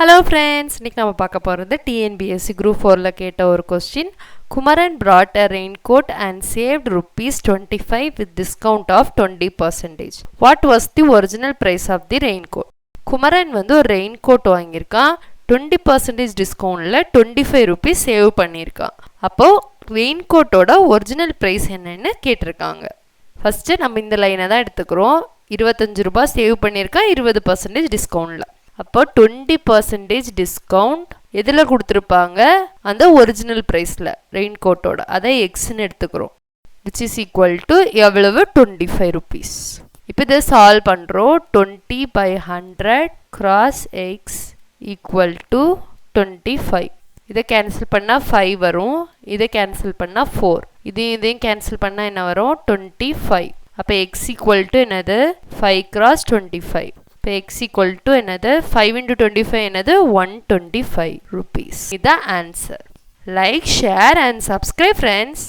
Hello friends, இன்னைக்கு நம்ம பார்க்க போறது TNPSC group 4ல கேட்ட ஒரு question. Kumaran brought a raincoat and saved Rs.25 with discount of 20%. What was the original price of the raincoat? Kumaran வந்து ஒரு ரெயின்கோட் வாங்கியிருக்கான், 20% டிஸ்கவுண்ட்ல 25 rupees சேவ் பண்ணியிருக்கான். அப்போ ரெயின்கோட்டோட ஒரிஜினல் பிரைஸ் என்னன்னு கேட்டிருக்காங்க. ஃபர்ஸ்ட் நம்ம இந்த லைனை தான் எடுத்துக்கிறோம். 25 ரூபாய் சேவ் பண்ணியிருக்கான் 20% டிஸ்கவுண்ட்ல. அப்போ 20% டிஸ்கவுண்ட் எதில் கொடுத்துருப்பாங்க? அந்த ஒரிஜினல் ப்ரைஸில் ரெயின்கோட்டோட, அதை எக்ஸ்ன்னு எடுத்துக்கிறோம். விச் இஸ் ஈக்குவல் டு எவ்வளவு? 25 rupees. இப்போ இதை சால்வ் பண்ணுறோம். 20 by 100 cross x equal to 25. இதை கேன்சல் பண்ணால் 5 வரும், இதை கேன்சல் பண்ணால் 4. இதையும் கேன்சல் பண்ணால் என்ன வரும்? 25. அப்போ x ஈக்குவல் டு என்னது? 5 cross 25. இப்போ x equal to என்னது? 5 into 25 என்னது? 125 rupees. இதான் answer. Like, share and subscribe friends.